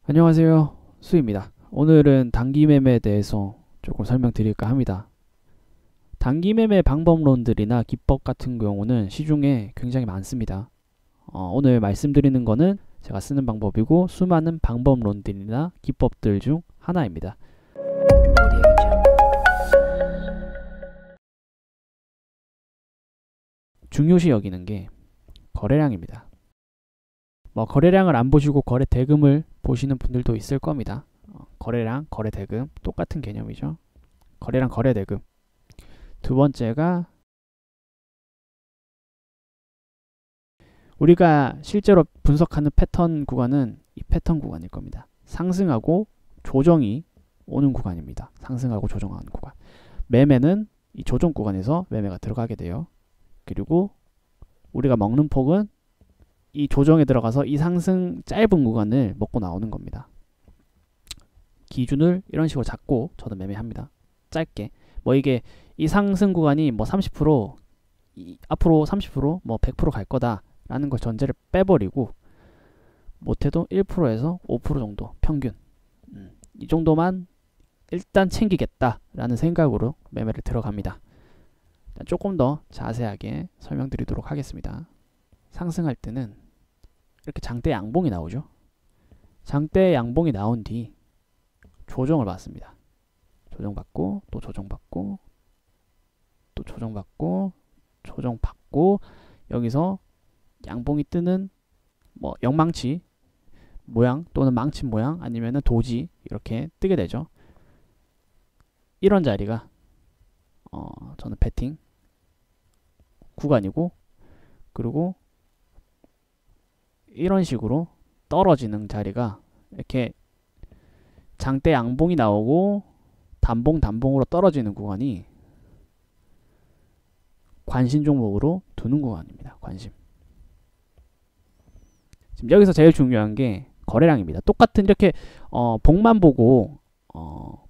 안녕하세요. 수입니다. 오늘은 단기 매매에 대해서 조금 설명드릴까 합니다. 단기 매매 방법론들이나 기법 같은 경우는 시중에 굉장히 많습니다. 오늘 말씀드리는 거는 제가 쓰는 방법이고 수많은 방법론들이나 기법들 중 하나입니다. 중요시 여기는 게 거래량입니다. 거래량을 안 보시고 거래 대금을 보시는 분들도 있을 겁니다. 거래량, 거래 대금 똑같은 개념이죠. 거래량, 거래 대금. 두 번째가 우리가 실제로 분석하는 패턴 구간은 이 패턴 구간일 겁니다. 상승하고 조정이 오는 구간입니다. 상승하고 조정하는 구간. 매매는 이 조정 구간에서 매매가 들어가게 돼요. 그리고 우리가 먹는 폭은 이 조정에 들어가서 이 상승 짧은 구간을 먹고 나오는 겁니다. 기준을 이런 식으로 잡고 저도 매매합니다. 짧게. 이게 이 상승 구간이 30% 앞으로 30% 100% 갈 거다라는 걸 전제를 빼버리고 못해도 1%에서 5% 정도 평균 이 정도만 일단 챙기겠다라는 생각으로 매매를 들어갑니다. 조금 더 자세하게 설명드리도록 하겠습니다. 상승할 때는 이렇게 장대 양봉이 나오죠. 장대 양봉이 나온 뒤 조정을 받습니다. 조정받고 또 조정받고 또 조정받고 조정받고 여기서 양봉이 뜨는 영망치 모양 또는 망치 모양 아니면은 도지 이렇게 뜨게 되죠. 이런 자리가 저는 배팅 구간이고, 그리고 이런 식으로 떨어지는 자리가 이렇게 장대 양봉이 나오고 단봉으로 떨어지는 구간이 관심 종목으로 두는 구간입니다. 관심. 지금 여기서 제일 중요한 게 거래량입니다. 똑같은 이렇게 봉만 보고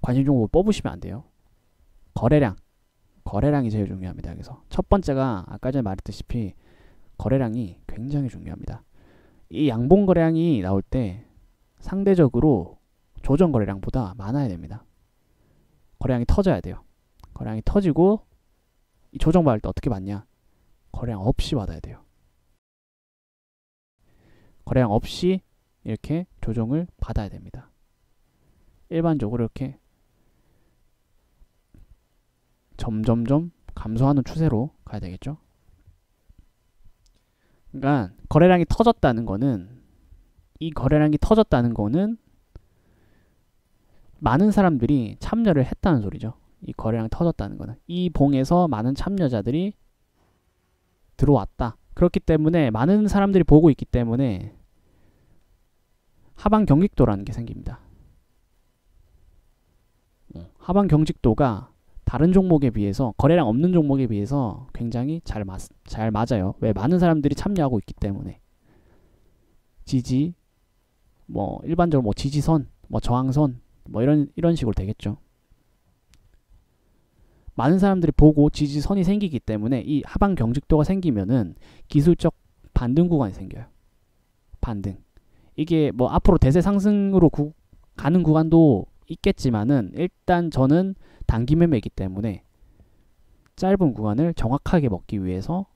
관심 종목을 뽑으시면 안 돼요. 거래량이 제일 중요합니다. 여기서 첫 번째가 아까 전에 말했다시피 거래량이 굉장히 중요합니다. 이 양봉 거래량이 나올 때 상대적으로 조정 거래량보다 많아야 됩니다. 거래량이 터져야 돼요. 거래량이 터지고 이 조정 받을 때 어떻게 받냐? 거래량 없이 받아야 돼요. 거래량 없이 이렇게 조정을 받아야 됩니다. 일반적으로 이렇게 점점점 감소하는 추세로 가야 되겠죠. 그러니까 거래량이 터졌다는 거는 많은 사람들이 참여를 했다는 소리죠. 이 거래량이 터졌다는 거는 이 봉에서 많은 참여자들이 들어왔다. 그렇기 때문에 많은 사람들이 보고 있기 때문에 하방 경직도라는 게 생깁니다. 하방 경직도가 다른 종목에 비해서 거래량 없는 종목에 비해서 굉장히 잘 맞아요. 왜? 많은 사람들이 참여하고 있기 때문에. 지지 일반적으로 지지선 저항선 이런 식으로 되겠죠. 많은 사람들이 보고 지지선이 생기기 때문에 이 하방 경직도가 생기면은 기술적 반등 구간이 생겨요. 반등. 이게 앞으로 대세 상승으로 가는 구간도 있겠지만은 일단 저는 단기 매매이기 때문에 짧은 구간을 정확하게 먹기 위해서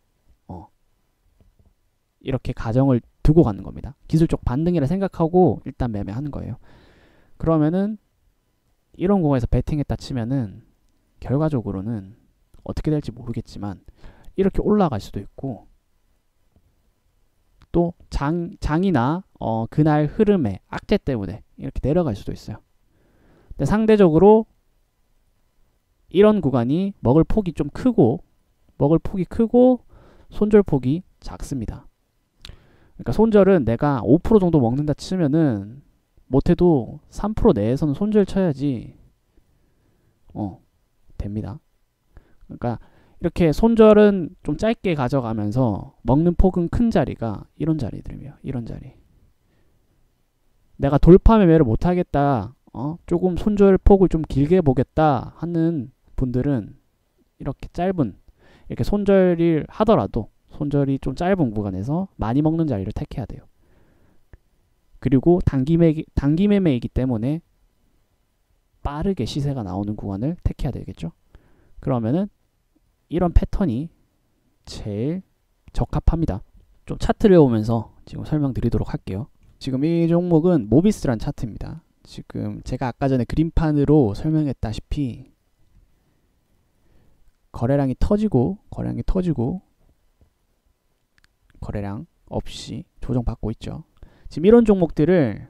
이렇게 가정을 두고 가는 겁니다. 기술적 반등이라 생각하고 일단 매매하는 거예요. 그러면은 이런 구간에서 베팅했다 치면은 결과적으로는 어떻게 될지 모르겠지만 이렇게 올라갈 수도 있고 또 장이나 그날 흐름의 악재 때문에 이렇게 내려갈 수도 있어요. 근데 상대적으로 이런 구간이 먹을 폭이 크고 손절 폭이 작습니다. 그러니까 손절은 내가 5% 정도 먹는다 치면은 못해도 3% 내에서는 손절 쳐야지 됩니다. 그러니까 이렇게 손절은 좀 짧게 가져가면서 먹는 폭은 큰 자리가 이런 자리들이에요. 이런 자리. 내가 돌파 매매를 못하겠다. 조금 손절 폭을 좀 길게 보겠다 하는 분들은 이렇게 이렇게 손절을 하더라도 손절이 좀 짧은 구간에서 많이 먹는 자리를 택해야 돼요. 그리고 단기 매매이기 때문에 빠르게 시세가 나오는 구간을 택해야 되겠죠. 그러면은 이런 패턴이 제일 적합합니다. 좀 차트를 보면서 지금 설명드리도록 할게요. 지금 이 종목은 모비스란 차트입니다. 지금 제가 아까 전에 그림판으로 설명했다시피 거래량이 터지고 거래량 없이 조정받고 있죠. 지금 이런 종목들을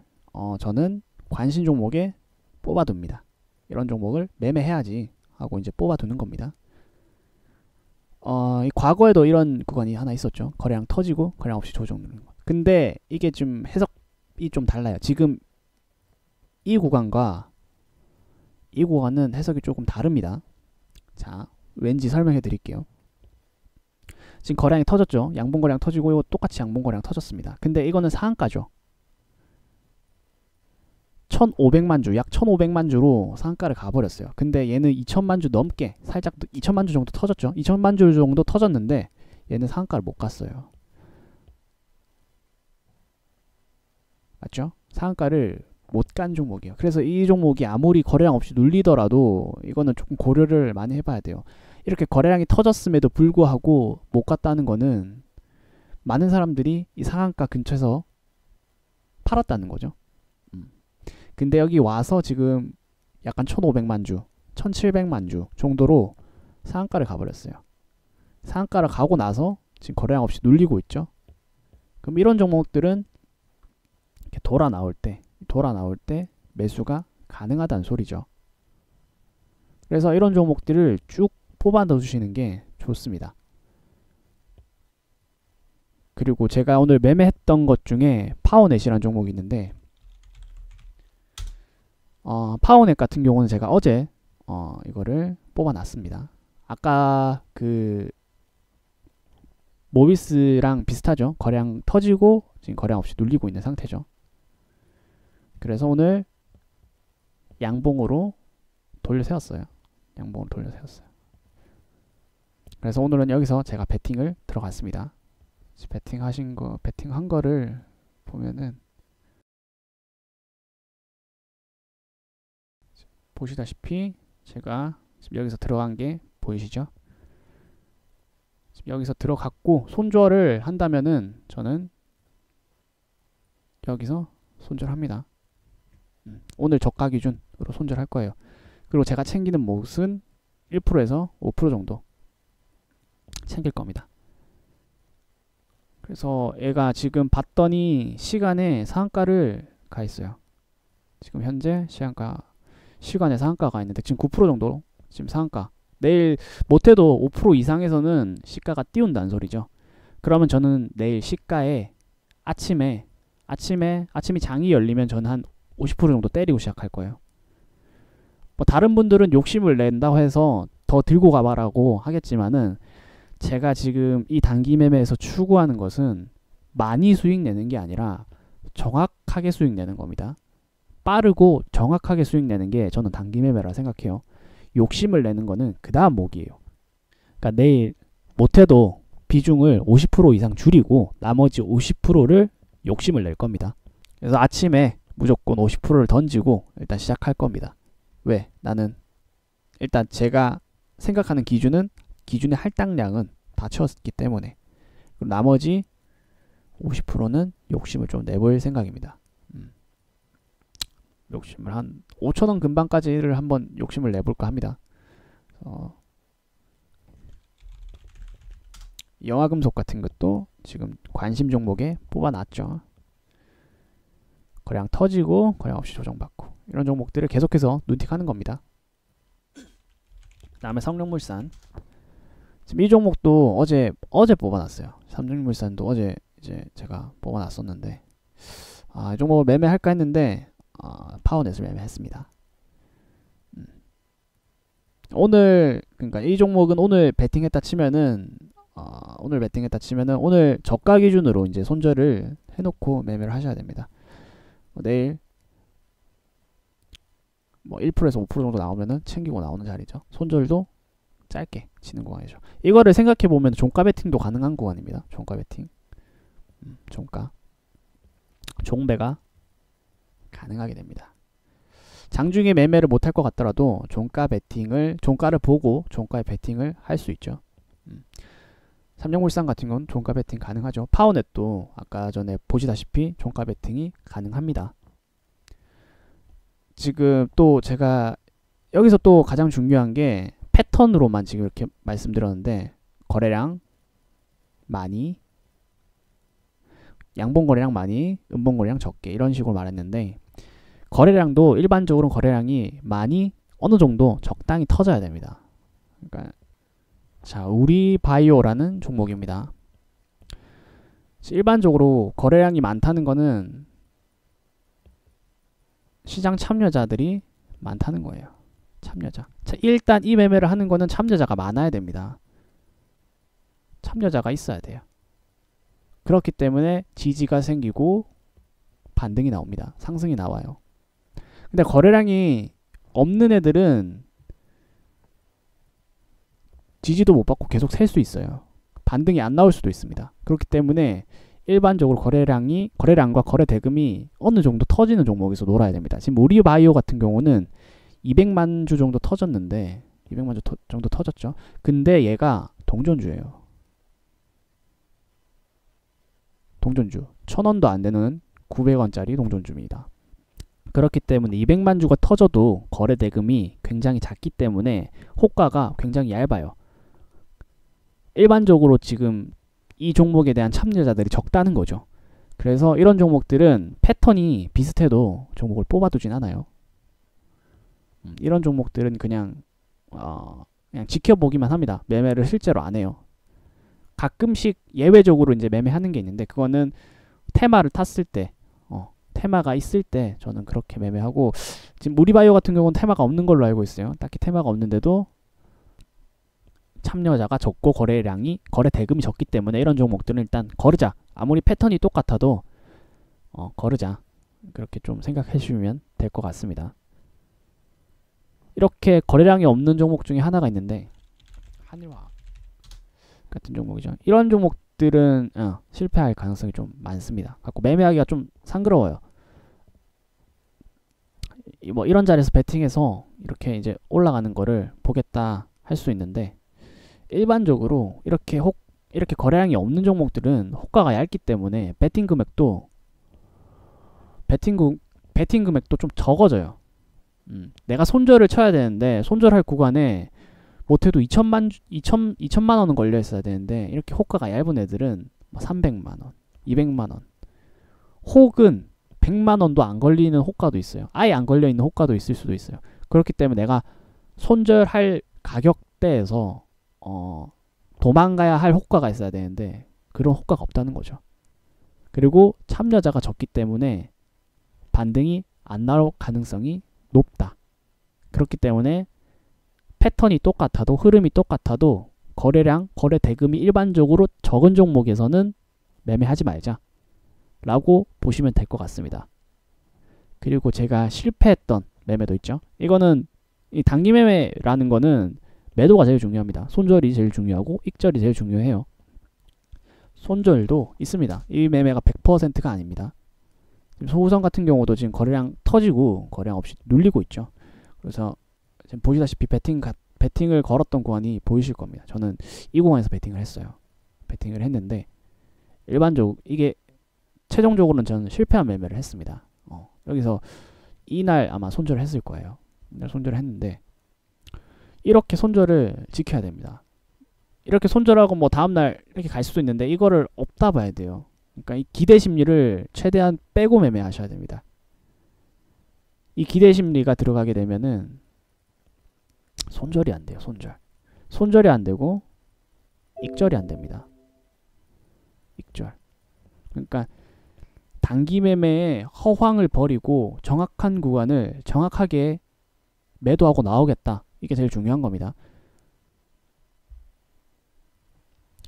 저는 관심 종목에 뽑아둡니다. 이런 종목을 매매해야지 하고 이제 뽑아두는 겁니다. 이 과거에도 이런 구간이 하나 있었죠. 거래량 터지고 거래량 없이 조정 누르는 거. 근데 이게 좀 해석이 좀 달라요. 지금 이 구간과 이 구간은 해석이 조금 다릅니다. 자, 왠지 설명해 드릴게요. 지금 거래량이 터졌죠. 양봉 거래량 터지고 이거 똑같이 양봉 거래량 터졌습니다. 근데 이거는 상한가죠. 1500만 주, 약 1500만 주로 상한가를 가버렸어요. 근데 얘는 2000만 주 넘게 살짝 2000만 주 정도 터졌죠. 2000만 주 정도 터졌는데 얘는 상한가를 못 갔어요. 맞죠? 상한가를 못 간 종목이에요. 그래서 이 종목이 아무리 거래량 없이 눌리더라도 이거는 조금 고려를 많이 해봐야 돼요. 이렇게 거래량이 터졌음에도 불구하고 못 갔다는 거는 많은 사람들이 이 상한가 근처에서 팔았다는 거죠. 근데 여기 와서 지금 약간 1500만 주, 1700만 주 정도로 상한가를 가버렸어요. 상한가를 가고 나서 지금 거래량 없이 눌리고 있죠. 그럼 이런 종목들은 이렇게 돌아 나올 때 매수가 가능하다는 소리죠. 그래서 이런 종목들을 쭉 뽑아 넣어주시는 게 좋습니다. 그리고 제가 오늘 매매했던 것 중에 파워넷이라는 종목이 있는데 파워넷 같은 경우는 제가 어제 이거를 뽑아놨습니다. 아까 그 모비스랑 비슷하죠. 거래량 터지고 지금 거래량 없이 눌리고 있는 상태죠. 그래서 오늘 양봉으로 돌려 세웠어요. 그래서 오늘은 여기서 제가 베팅을 들어갔습니다. 베팅한 거를 보면은 보시다시피 제가 지금 여기서 들어간 게 보이시죠? 지금 여기서 들어갔고 손절을 한다면은 저는 여기서 손절합니다. 오늘 저가 기준으로 손절할 거예요. 그리고 제가 챙기는 몫은 1%에서 5% 정도 챙길 겁니다. 그래서 얘가 지금 봤더니 시간에 상한가를 가 있어요. 지금 현재 시간에 상한가가 있는데 지금 9% 정도 지금 상한가. 내일 못해도 5% 이상에서는 시가가 띄운다는 소리죠. 그러면 저는 내일 시가에 아침이 장이 열리면 저는 한 50% 정도 때리고 시작할 거예요. 뭐 다른 분들은 욕심을 낸다고 해서 더 들고 가봐라고 하겠지만은 제가 지금 이 단기 매매에서 추구하는 것은 많이 수익 내는 게 아니라 정확하게 수익 내는 겁니다. 빠르고 정확하게 수익 내는 게 저는 단기 매매라 생각해요. 욕심을 내는 거는 그 다음 목이에요. 그러니까 내일 못해도 비중을 50% 이상 줄이고 나머지 50%를 욕심을 낼 겁니다. 그래서 아침에 무조건 50%를 던지고 일단 시작할 겁니다. 왜? 나는 일단 제가 생각하는 기준의 할당량은 다 채웠기 때문에. 그리고 나머지 50%는 욕심을 좀 내볼 생각입니다. 욕심을 한 5,000원 근방까지를 한번 욕심을 내볼까 합니다. 영화금속 같은 것도 지금 관심 종목에 뽑아놨죠. 거래량 터지고 거래량 없이 조정받고 이런 종목들을 계속해서 눈팅하는 겁니다. 그 다음에 성룡물산, 지금 이 종목도 어제 뽑아놨어요. 삼성물산도 어제 이제 제가 뽑아놨었는데 이 종목을 매매할까 했는데 파워넷을 매매했습니다. 오늘 그러니까 이 종목은 오늘 베팅했다 치면은 오늘 저가 기준으로 이제 손절을 해놓고 매매를 하셔야 됩니다. 내일 뭐 1%에서 5% 정도 나오면은 챙기고 나오는 자리죠. 손절도 짧게 치는 구간이죠. 이거를 생각해 보면 종가 베팅도 가능한 구간입니다. 종가 베팅, 종배가 가능하게 됩니다. 장중에 매매를 못할 것 같더라도 종가를 보고 종가에 베팅을 할 수 있죠. 삼성물산 같은 건 종가 베팅 가능하죠. 파워넷도 아까 전에 보시다시피 종가 베팅이 가능합니다. 지금 또 제가 여기서 또 가장 중요한 게 패턴으로만 지금 이렇게 말씀드렸는데, 거래량 많이, 양봉 거래량 많이, 음봉 거래량 적게, 이런 식으로 말했는데, 거래량도 일반적으로 거래량이 많이 어느 정도 적당히 터져야 됩니다. 그러니까 자, 우리바이오라는 종목입니다. 일반적으로 거래량이 많다는 거는 시장 참여자들이 많다는 거예요. 참여자. 자, 일단 이 매매를 하는 거는 참여자가 많아야 됩니다. 참여자가 있어야 돼요. 그렇기 때문에 지지가 생기고 반등이 나옵니다. 상승이 나와요. 근데 거래량이 없는 애들은 지지도 못 받고 계속 셀 수 있어요. 반등이 안 나올 수도 있습니다. 그렇기 때문에 일반적으로 거래량과 거래 대금이 어느 정도 터지는 종목에서 놀아야 됩니다. 지금 우리바이오 같은 경우는 200만 주 정도 터졌는데, 200만 주 정도 터졌죠. 근데 얘가 동전주예요. 동전주. 1000원도 안 되는 900원짜리 동전주입니다. 그렇기 때문에 200만 주가 터져도 거래 대금이 굉장히 작기 때문에 호가가 굉장히 얇아요. 일반적으로 지금 이 종목에 대한 참여자들이 적다는 거죠. 그래서 이런 종목들은 패턴이 비슷해도 종목을 뽑아두진 않아요. 이런 종목들은 그냥 지켜보기만 합니다. 매매를 실제로 안 해요. 가끔씩 예외적으로 이제 매매하는 게 있는데, 그거는 테마를 탔을 때, 테마가 있을 때 저는 그렇게 매매하고, 지금 우리바이오 같은 경우는 테마가 없는 걸로 알고 있어요. 딱히 테마가 없는데도 참여자가 적고 거래 대금이 적기 때문에 이런 종목들은 일단 거르자. 아무리 패턴이 똑같아도 거르자. 그렇게 좀 생각해 주시면 될 것 같습니다. 이렇게 거래량이 없는 종목 중에 하나가 있는데, 한일화학 같은 종목이죠. 이런 종목들은 실패할 가능성이 좀 많습니다. 갖고 매매하기가 좀 상그러워요. 뭐 이런 자리에서 베팅해서 이렇게 이제 올라가는 거를 보겠다 할 수 있는데, 일반적으로 이렇게 거래량이 없는 종목들은 호가가 얇기 때문에 베팅 금액도 좀 적어져요. 내가 손절을 쳐야 되는데, 손절할 구간에 못해도 2천만 원은 걸려 있어야 되는데, 이렇게 호가가 얇은 애들은 300만 원, 200만 원, 혹은 100만 원도 안 걸리는 호가도 있어요. 아예 안 걸려 있는 호가도 있을 수도 있어요. 그렇기 때문에 내가 손절할 가격대에서 도망가야 할 호가가 있어야 되는데, 그런 호가가 없다는 거죠. 그리고 참여자가 적기 때문에 반등이 안 나올 가능성이 높다. 그렇기 때문에 패턴이 똑같아도, 흐름이 똑같아도 거래량, 거래 대금이 일반적으로 적은 종목에서는 매매하지 말자 라고 보시면 될 것 같습니다. 그리고 제가 실패했던 매매도 있죠. 이거는 이 단기 매매라는 거는 매도가 제일 중요합니다. 손절이 제일 중요하고 익절이 제일 중요해요. 손절도 있습니다. 이 매매가 100%가 아닙니다. 소우성 같은 경우도 지금 거래량 터지고 거래량 없이 눌리고 있죠. 그래서 지금 보시다시피 베팅을 걸었던 구간이 보이실 겁니다. 저는 이 구간에서 베팅을 했어요. 베팅을 했는데, 일반적으로 이게 최종적으로는 저는 실패한 매매를 했습니다. 여기서 이날 아마 손절을 했을 거예요. 이날 손절을 했는데, 이렇게 손절을 지켜야 됩니다. 이렇게 손절하고 뭐 다음날 이렇게 갈 수도 있는데, 이거를 없다 봐야 돼요. 그러니까 이 기대 심리를 최대한 빼고 매매하셔야 됩니다. 이 기대 심리가 들어가게 되면은 손절이 안 돼요. 손절이 안 되고 익절이 안 됩니다. 익절. 그러니까 단기 매매에 허황을 버리고 정확한 구간을 정확하게 매도하고 나오겠다. 이게 제일 중요한 겁니다.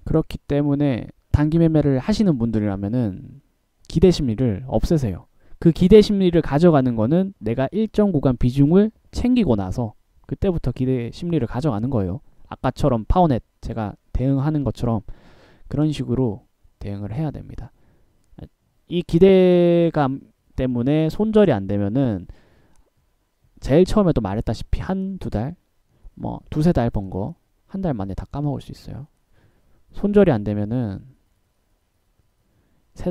그렇기 때문에 단기 매매를 하시는 분들이라면은 기대 심리를 없애세요. 그 기대 심리를 가져가는 거는 내가 일정 구간 비중을 챙기고 나서 그때부터 기대 심리를 가져가는 거예요. 아까처럼 파워넷 제가 대응하는 것처럼 그런 식으로 대응을 해야 됩니다. 이 기대감 때문에 손절이 안 되면은 제일 처음에도 말했다시피 한두 달, 뭐 두세 달 번 거 한 달 만에 다 까먹을 수 있어요. 손절이 안 되면은 세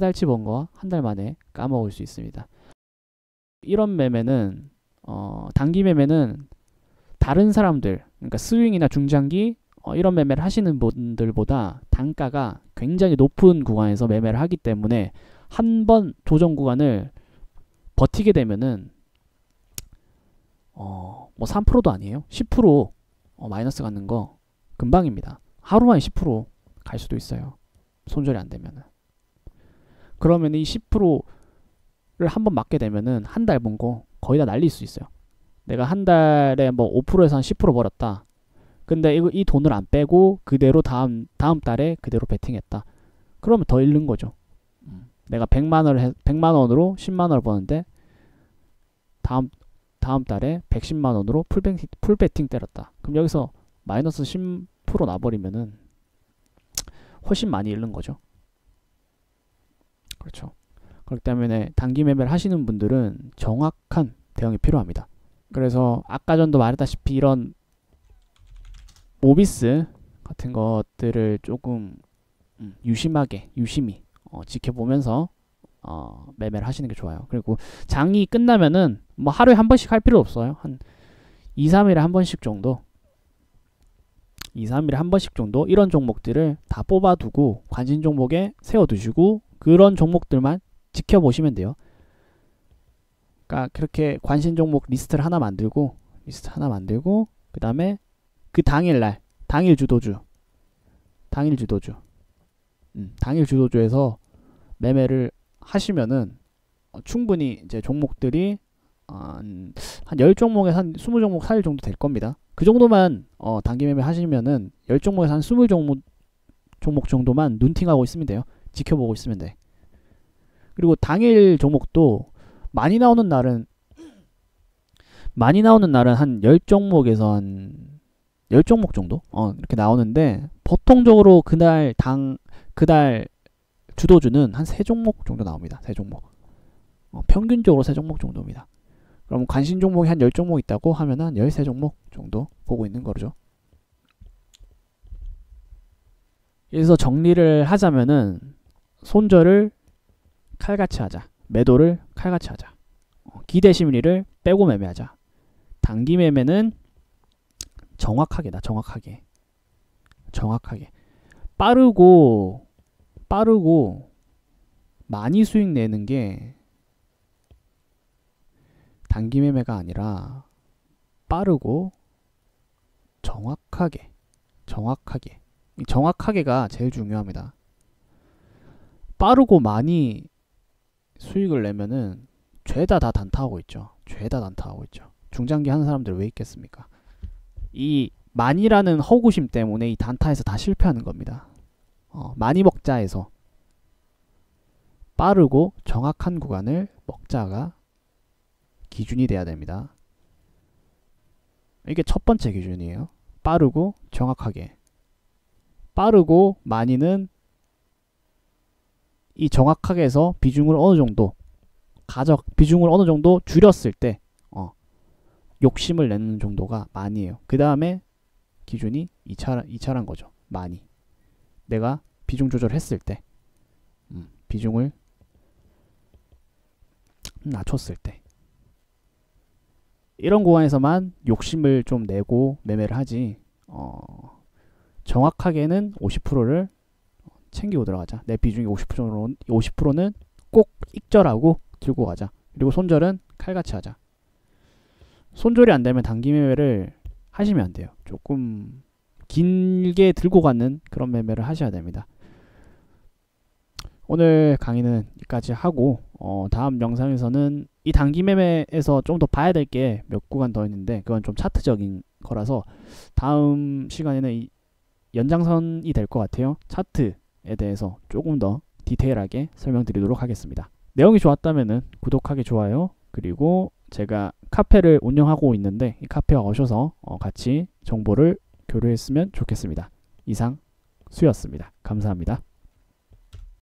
달치 번 거 한 달 만에 까먹을 수 있습니다. 이런 매매는 단기 매매는 다른 사람들, 그러니까 스윙이나 중장기 이런 매매를 하시는 분들보다 단가가 굉장히 높은 구간에서 매매를 하기 때문에 한 번 조정 구간을 버티게 되면은 뭐 3%도 아니에요. 10% 마이너스 가는 거 금방입니다. 하루 만에 10%갈 수도 있어요. 손절이 안 되면은. 그러면 이 10%를 한 번 맞게 되면은 한 달 번 거 거의 다 날릴 수 있어요. 내가 한 달에 뭐 5%에서 한 10% 벌었다. 근데 이 돈을 안 빼고 그대로 다음 달에 그대로 베팅했다. 그러면 더 잃는 거죠. 내가 100만 원으로 10만 원을 버는데 다음 달에 110만 원으로 풀 베팅 때렸다. 그럼 여기서 마이너스 10% 나버리면은 훨씬 많이 잃는 거죠. 그렇죠. 그렇기 때문에 단기 매매를 하시는 분들은 정확한 대응이 필요합니다. 그래서 아까 전도 말했다시피 이런 모비스 같은 것들을 조금 유심히 지켜보면서 매매를 하시는 게 좋아요. 그리고 장이 끝나면은 뭐 하루에 한 번씩 할 필요 없어요. 한 2, 3일에 한 번씩 정도 2, 3일에 한 번씩 정도 이런 종목들을 다 뽑아두고 관심 종목에 세워두시고 그런 종목들만 지켜보시면 돼요. 그러니까 그렇게 관심 종목 리스트를 하나 만들고 그 다음에 그 당일날 당일 주도주에서 매매를 하시면은 충분히 이제 종목들이 한 10종목에서 한 20종목 살 정도 될 겁니다. 그 정도만 단기 매매 하시면은 10종목에서 한 20종목 정도만 눈팅하고 있으면 돼요. 지켜보고 있으면 돼. 그리고 당일 종목도 많이 나오는 날은 한 10종목에서 한 10종목 정도 이렇게 나오는데 보통적으로 그날 주도주는 한 3종목 정도 나옵니다. 3종목. 평균적으로 3종목 정도입니다. 그럼 관심 종목이 한 10종목 있다고 하면 한 13종목 정도 보고 있는 거죠. 그래서 정리를 하자면은 손절을 칼같이 하자. 매도를 칼같이 하자. 기대 심리를 빼고 매매하자. 단기 매매는 정확하게다. 정확하게. 빠르고 많이 수익 내는 게 단기 매매가 아니라 빠르고 정확하게. 이 정확하게가 제일 중요합니다. 빠르고 많이 수익을 내면은 죄다 다 단타하고 있죠. 중장기 하는 사람들 왜 있겠습니까? 이 많이라는 허구심 때문에 이 단타에서 다 실패하는 겁니다. 많이 먹자에서 빠르고 정확한 구간을 먹자가 기준이 돼야 됩니다. 이게 첫 번째 기준이에요. 빠르고 정확하게. 빠르고 많이는 이 정확하게에서 비중을 어느 정도 줄였을 때 욕심을 내는 정도가 많이에요. 그 다음에 기준이 2차란 거죠. 많이. 내가 비중 조절했을 때 비중을 낮췄을 때 이런 구간에서만 욕심을 좀 내고 매매를 하지 정확하게는 50%를 챙기고 들어가자. 내 비중이 50%는 꼭 익절하고 들고 가자. 그리고 손절은 칼같이 하자. 손절이 안 되면 단기 매매를 하시면 안 돼요. 조금 길게 들고 가는 그런 매매를 하셔야 됩니다. 오늘 강의는 여기까지 하고 다음 영상에서는 이 단기 매매에서 좀 더 봐야 될 게 몇 구간 더 있는데 그건 좀 차트적인 거라서 다음 시간에는 이 연장선이 될 것 같아요. 차트에 대해서 조금 더 디테일하게 설명드리도록 하겠습니다. 내용이 좋았다면 구독하기, 좋아요, 그리고 제가 카페를 운영하고 있는데 이 카페에 오셔서 같이 정보를 교류했으면 좋겠습니다. 이상 수였습니다. 감사합니다.